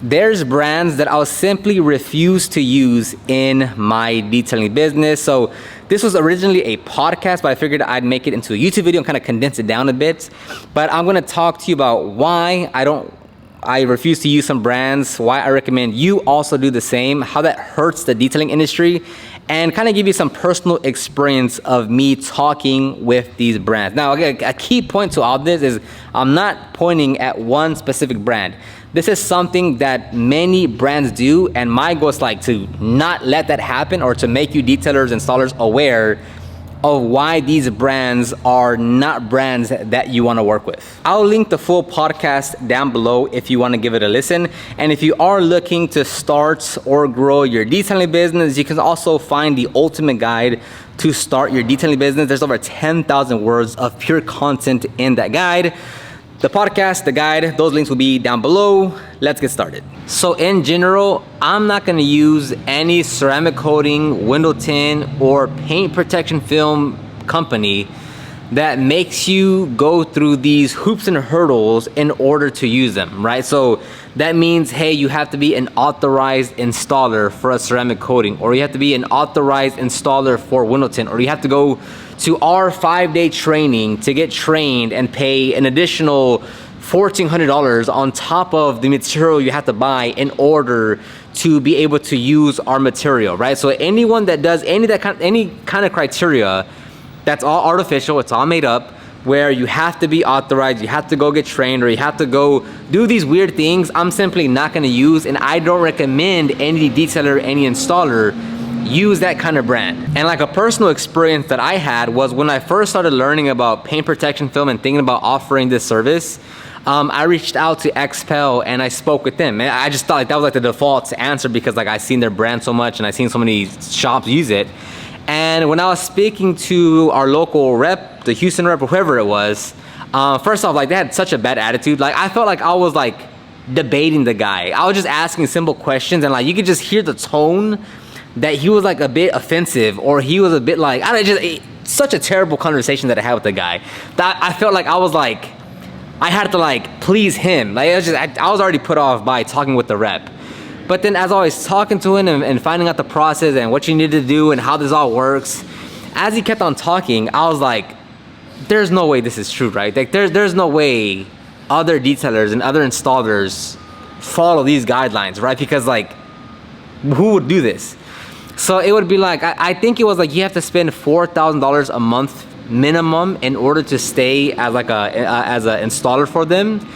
There's brands that I'll simply refuse to use in my detailing business. So this was originally a podcast, but I figured I'd make it into a YouTube video and kind of condense it down a bit. But I'm gonna talk to you about why I refuse to use some brands, why I recommend you also do the same, how that hurts the detailing industry, and kind of give you some personal experience of me talking with these brands. Now, again, a key point to all this is I'm not pointing at one specific brand. This is something that many brands do, and my goal is like to not let that happen, or to make you detailers, installers aware of why these brands are not brands that you want to work with. I'll link the full podcast down below if you want to give it a listen. And if you are looking to start or grow your detailing business, you can also find the ultimate guide to start your detailing business. There's over 10,000 words of pure content in that guide. The podcast, the guide, those links will be down below. Let's get started. So in general, I'm not gonna use any ceramic coating, window tint, or paint protection film company that makes you go through these hoops and hurdles in order to use them, right? So that means, hey, you have to be an authorized installer for a ceramic coating, or you have to be an authorized installer for window tint, or you have to go to our 5-day training to get trained and pay an additional $1,400 on top of the material you have to buy in order to be able to use our material, right? So anyone that does any kind of criteria, that's all artificial, it's all made up, where you have to be authorized, you have to go get trained, or you have to go do these weird things, I'm simply not gonna use, and I don't recommend any detailer, any installer use that kind of brand. And like a personal experience that I had was when I first started learning about paint protection film and thinking about offering this service, I reached out to Xpel and I spoke with them. And I just thought like that was like the default answer, because like I seen their brand so much and I seen so many shops use it. And when I was speaking to our local rep, the Houston rep or whoever it was, first off, like they had such a bad attitude. Like I felt like I was like debating the guy. I was just asking simple questions, and like you could just hear the tone that he was like a bit offensive, or he was a bit like, I don't know, just such a terrible conversation that I had with the guy. That I felt like I was like, I had to like please him. Like it was just, I was already put off by talking with the rep. But then as I was talking to him and finding out the process and what you need to do and how this all works, as he kept on talking, I was like, there's no way this is true, right? Like there's no way other detailers and other installers follow these guidelines, right? Because like, who would do this? So it would be like, I think it was like you have to spend $4,000 a month minimum in order to stay as like as an installer for them.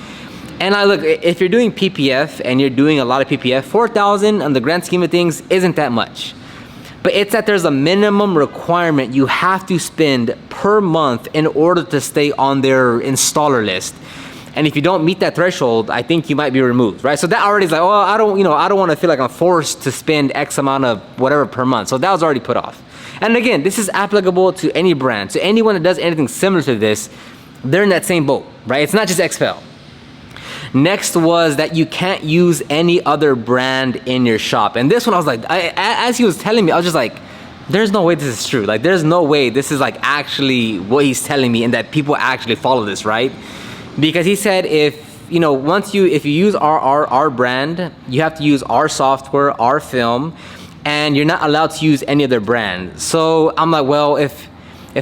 And I look, if you're doing PPF and you're doing a lot of PPF, $4,000 on the grand scheme of things isn't that much. But it's that there's a minimum requirement you have to spend per month in order to stay on their installer list. And if you don't meet that threshold, I think you might be removed, right? So that already is like, oh, I don't want to feel like I'm forced to spend X amount of whatever per month. So that was already put off. And again, this is applicable to any brand. So anyone that does anything similar to this, they're in that same boat, right? It's not just Xpel. Next was that you can't use any other brand in your shop. And this one I was like, as he was telling me, I was just like, there's no way this is true. Like there's no way this is like actually what he's telling me and that people actually follow this, right? Because he said if you use our brand, you have to use our software, our film, and you're not allowed to use any other brand. So I'm like, well, if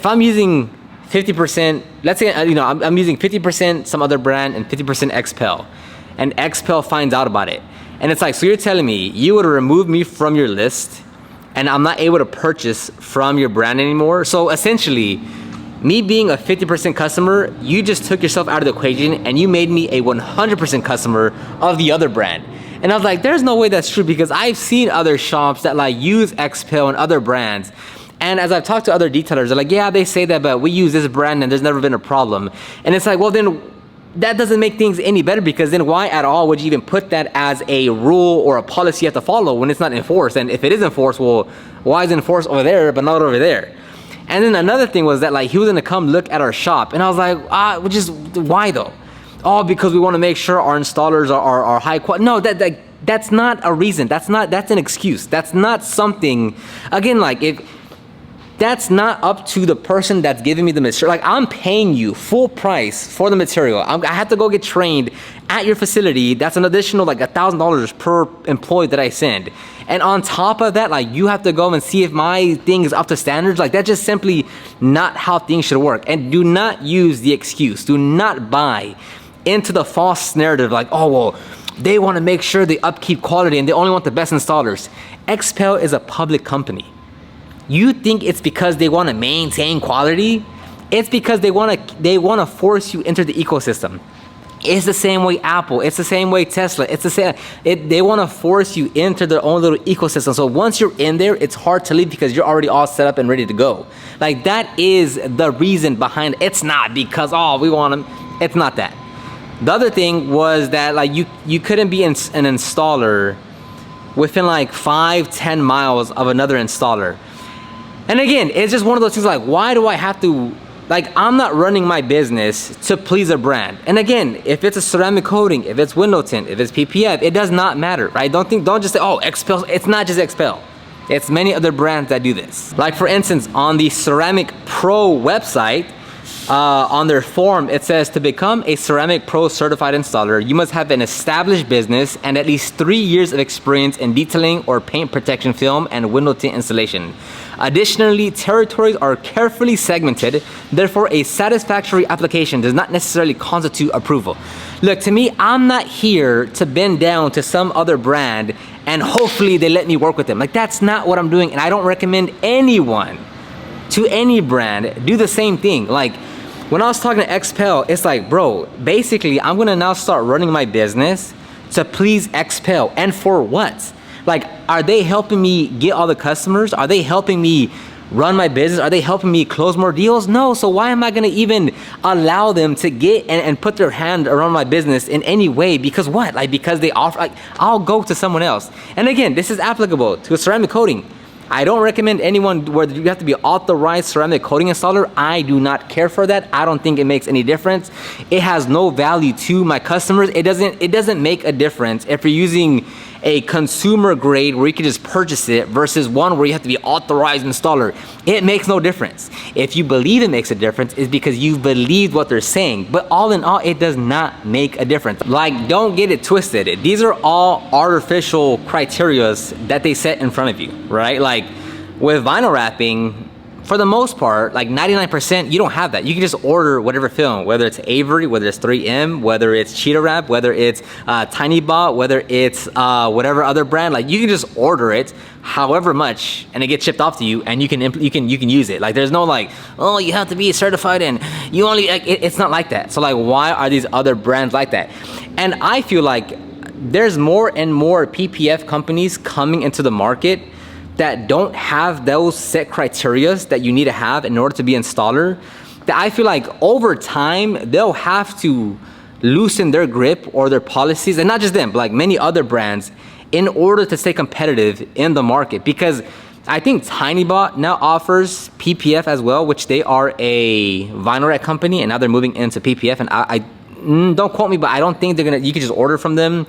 I'm using 50%, let's say I'm using 50% some other brand and 50% Xpel, and Xpel finds out about it, and it's like, so you're telling me you would remove me from your list, and I'm not able to purchase from your brand anymore? So essentially, me being a 50% customer, you just took yourself out of the equation and you made me a 100% customer of the other brand. And I was like, there's no way that's true, because I've seen other shops that like use Xpel and other brands. And as I've talked to other detailers, they're like, yeah, they say that, but we use this brand and there's never been a problem. And it's like, well, then that doesn't make things any better, because then why at all would you even put that as a rule or a policy you have to follow when it's not enforced? And if it is enforced, well, why is it enforced over there but not over there? And then another thing was that like he was gonna come look at our shop, and I was like, why though? Oh, because we want to make sure our installers are high quality. No, that's not a reason. That's an excuse. That's not something. Again, like that's not up to the person that's giving me the material. Like, I'm paying you full price for the material. I have to go get trained at your facility. That's an additional like $1,000 per employee that I send. And on top of that, like, you have to go and see if my thing is up to standards. Like, that's just simply not how things should work. And do not use the excuse. Do not buy into the false narrative like, oh, well, they want to make sure they upkeep quality and they only want the best installers. Xpel is a public company. You think it's because they want to maintain quality? It's because they want to force you into the ecosystem. It's the same way Apple. It's the same way Tesla. It's the same. They want to force you into their own little ecosystem. So once you're in there, it's hard to leave because you're already all set up and ready to go. Like, that is the reason behind it. It's not because, oh, we want them. It's not that. The other thing was that, like, you couldn't be an installer within like 5-10 miles of another installer. And again, it's just one of those things like, why do I have to, like, I'm not running my business to please a brand. And again, if it's a ceramic coating, if it's window tint, if it's PPF, it does not matter, right? Don't just say, oh, Xpel. It's not just Xpel. It's many other brands that do this. Like, for instance, on the Ceramic Pro website, on their form, it says to become a Ceramic Pro certified installer, you must have an established business and at least 3 years of experience in detailing or paint protection film and window tint installation. Additionally, territories are carefully segmented, therefore a satisfactory application does not necessarily constitute approval. Look, to me, I'm not here to bend down to some other brand and hopefully they let me work with them. Like, that's not what I'm doing, and I don't recommend anyone to any brand do the same thing. Like, when I was talking to Xpel, it's like, bro, basically, I'm gonna now start running my business to please Xpel. And for what? Like, are they helping me get all the customers? Are they helping me run my business? Are they helping me close more deals? No, so why am I gonna even allow them to get and put their hand around my business in any way? Because what? Like, because they offer, like, I'll go to someone else. And again, this is applicable to a ceramic coating. I don't recommend anyone where you have to be authorized ceramic coating installer. I do not care for that. I don't think it makes any difference. It has no value to my customers. It doesn't make a difference if you're using a consumer grade where you can just purchase it versus one where you have to be authorized installer. It makes no difference. If you believe it makes a difference, it's because you believe what they're saying. But all in all, it does not make a difference. Like, don't get it twisted. These are all artificial criterias that they set in front of you, right? Like, with vinyl wrapping, for the most part, like 99%, you don't have that. You can just order whatever film, whether it's Avery, whether it's 3M, whether it's Cheetah Wrap, whether it's TinyBot, whether it's whatever other brand. Like, you can just order it however much and it gets shipped off to you and you can use it. Like, there's no like, oh, you have to be certified and you only, like, it's not like that. So like, why are these other brands like that? And I feel like there's more and more PPF companies coming into the market that don't have those set criterias that you need to have in order to be installer, that I feel like over time, they'll have to loosen their grip or their policies, and not just them, but like many other brands, in order to stay competitive in the market. Because I think TinyBot now offers PPF as well, which they are a vinyl wrap company, and now they're moving into PPF, and I don't quote me, but I don't think they're gonna, you can just order from them.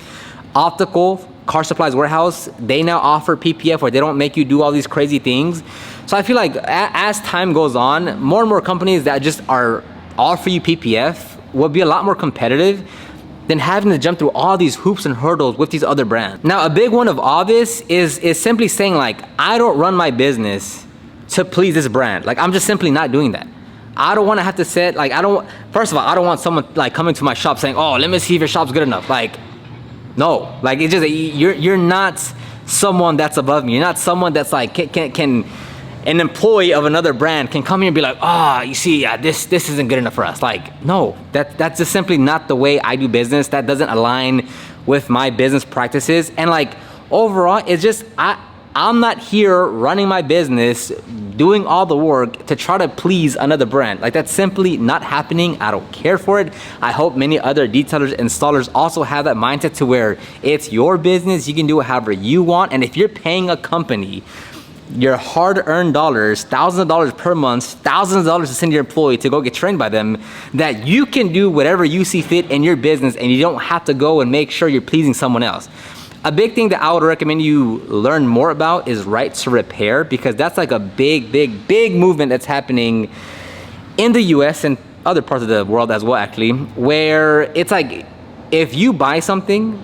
Optical, Car Supplies Warehouse, they now offer PPF where they don't make you do all these crazy things. So I feel like as time goes on, more and more companies that just are offer you PPF will be a lot more competitive than having to jump through all these hoops and hurdles with these other brands. Now, a big one of all this is simply saying like, I don't run my business to please this brand. Like, I'm just simply not doing that. I don't want to have to set, like, first of all, I don't want someone like coming to my shop saying, oh, let me see if your shop's good enough. Like, no, like, it's just, you're not someone that's above me. You're not someone that's like, can an employee of another brand can come here and be like, oh, you see, yeah, this isn't good enough for us. Like, no, that's just simply not the way I do business. That doesn't align with my business practices. And like, overall, it's just, I'm not here running my business, doing all the work to try to please another brand. Like, that's simply not happening. I don't care for it. I hope many other detailers, installers also have that mindset to where it's your business. You can do it however you want. And if you're paying a company your hard-earned dollars, thousands of dollars per month, thousands of dollars to send your employee to go get trained by them, that you can do whatever you see fit in your business and you don't have to go and make sure you're pleasing someone else. A big thing that I would recommend you learn more about is right to repair, because that's like a big movement that's happening in the US and other parts of the world as well, actually, where it's like, if you buy something,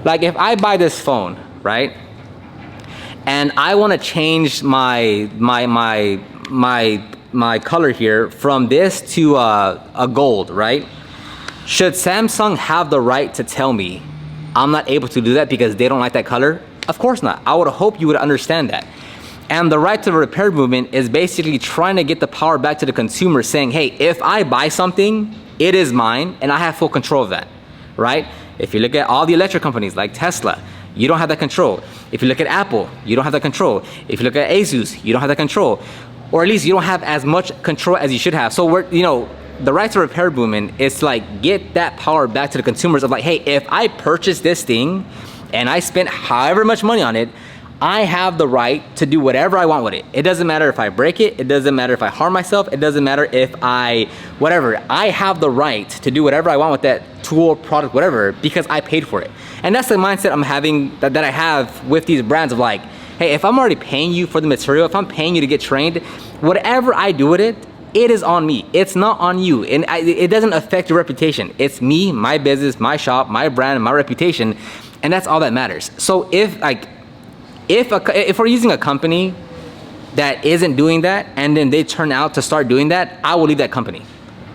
like if I buy this phone, right? And I want to change my color here from this to a gold, right? Should Samsung have the right to tell me I'm not able to do that because they don't like that color? Of course not. I would hope you would understand that. And the right to repair movement is basically trying to get the power back to the consumer, saying, hey, if I buy something, it is mine and I have full control of that, right? If you look at all the electric companies like Tesla, you don't have that control. If you look at Apple, you don't have that control. If you look at Asus, you don't have that control. Or at least you don't have as much control as you should have. So the right to repair movement is like, get that power back to the consumers of like, hey, if I purchase this thing and I spent however much money on it, I have the right to do whatever I want with it. It doesn't matter if I break it. It doesn't matter if I harm myself. It doesn't matter if whatever. I have the right to do whatever I want with that tool, product, whatever, because I paid for it. And that's the mindset I'm having, that I have with these brands of like, hey, if I'm already paying you for the material, if I'm paying you to get trained, whatever I do with it, it is on me. It's not on you. And it doesn't affect your reputation. It's me, my business, my shop, my brand, my reputation. And that's all that matters. So if we're using a company that isn't doing that and then they turn out to start doing that, I will leave that company.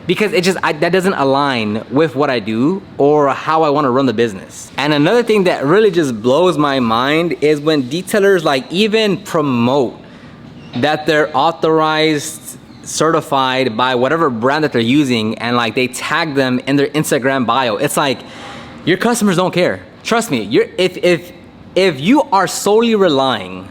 Because that doesn't align with what I do or how I want to run the business. And another thing that really just blows my mind is when detailers like even promote that they're authorized, certified by whatever brand that they're using, and like they tag them in their Instagram bio. It's like, your customers don't care. Trust me, if you are solely relying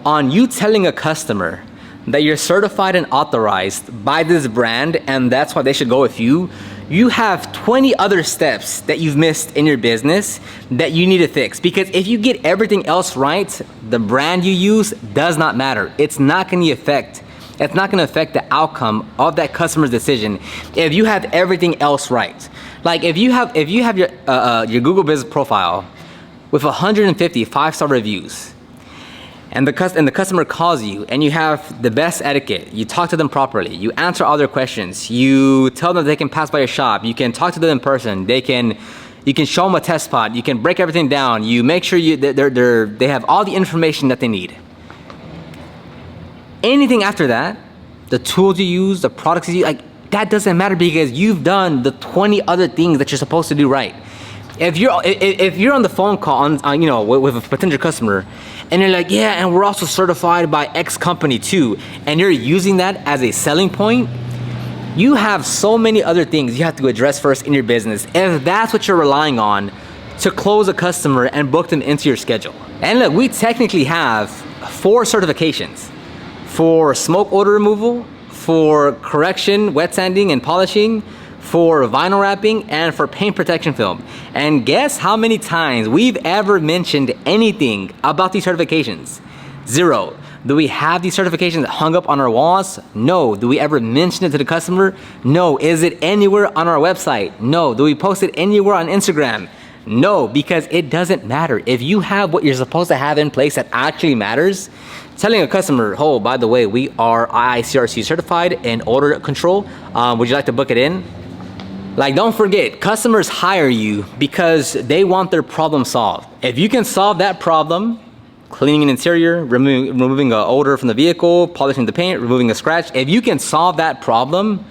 on you telling a customer that you're certified and authorized by this brand and that's why they should go with you, you have 20 other steps that you've missed in your business that you need to fix. Because if you get everything else right, the brand you use does not matter. It's not going to affect the outcome of that customer's decision if you have everything else right. Like if you have your Google business profile with 150 5-star reviews, and the customer calls you and you have the best etiquette, you talk to them properly, you answer all their questions, you tell them they can pass by your shop, you can talk to them in person, you can show them a test pod, you can break everything down, you make sure they have all the information that they need. Anything after that, the tools you use, the products you use, like that doesn't matter because you've done the 20 other things that you're supposed to do right. If you're on the phone call with a potential customer and you're like, yeah, and we're also certified by X company too, and you're using that as a selling point, you have so many other things you have to address first in your business if that's what you're relying on to close a customer and book them into your schedule. And look, we technically have 4 certifications for smoke odor removal, for correction, wet sanding and polishing, for vinyl wrapping, and for paint protection film. And guess how many times we've ever mentioned anything about these certifications? 0. Do we have these certifications hung up on our walls? No. Do we ever mention it to the customer? No. Is it anywhere on our website? No. Do we post it anywhere on Instagram? No, because it doesn't matter. If you have what you're supposed to have in place that actually matters, telling a customer, oh, by the way, we are IICRC certified in odor control. Would you like to book it in? Like, don't forget, customers hire you because they want their problem solved. If you can solve that problem, cleaning an interior, removing an odor from the vehicle, polishing the paint, removing a scratch, if you can solve that problem,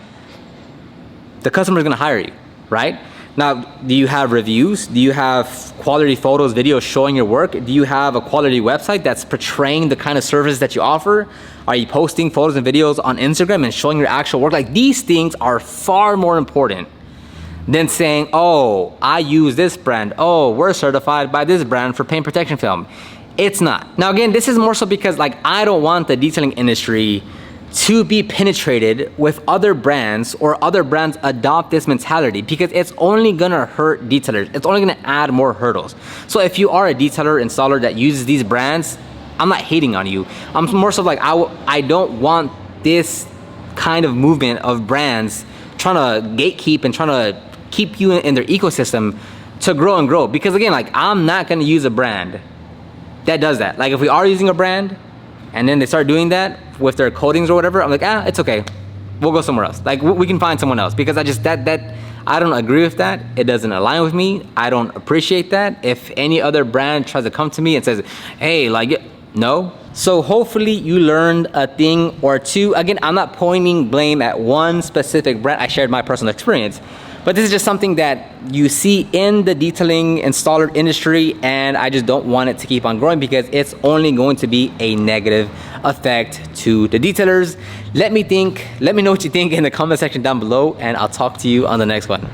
the customer is going to hire you, right? Now, do you have reviews? Do you have quality photos, videos showing your work? Do you have a quality website that's portraying the kind of service that you offer? Are you posting photos and videos on Instagram and showing your actual work? Like, these things are far more important than saying, oh, I use this brand. Oh, we're certified by this brand for paint protection film. It's not. Now, again, this is more so because like I don't want the detailing industry to be penetrated with other brands or other brands adopt this mentality, because it's only gonna hurt detailers. It's only gonna add more hurdles. So if you are a detailer installer that uses these brands, I'm not hating on you. I'm more so like, I don't want this kind of movement of brands trying to gatekeep and trying to keep you in their ecosystem to grow and grow. Because again, like, I'm not gonna use a brand that does that. Like, if we are using a brand and then they start doing that with their coatings or whatever, I'm like, it's okay. We'll go somewhere else. Like, we can find someone else, because I just, I don't agree with that. It doesn't align with me. I don't appreciate that. If any other brand tries to come to me and says, hey, like, no. So hopefully you learned a thing or two. Again, I'm not pointing blame at one specific brand. I shared my personal experience. But this is just something that you see in the detailing installer industry, and I just don't want it to keep on growing, because it's only going to be a negative effect to the detailers. Let me know what you think in the comment section down below, and I'll talk to you on the next one.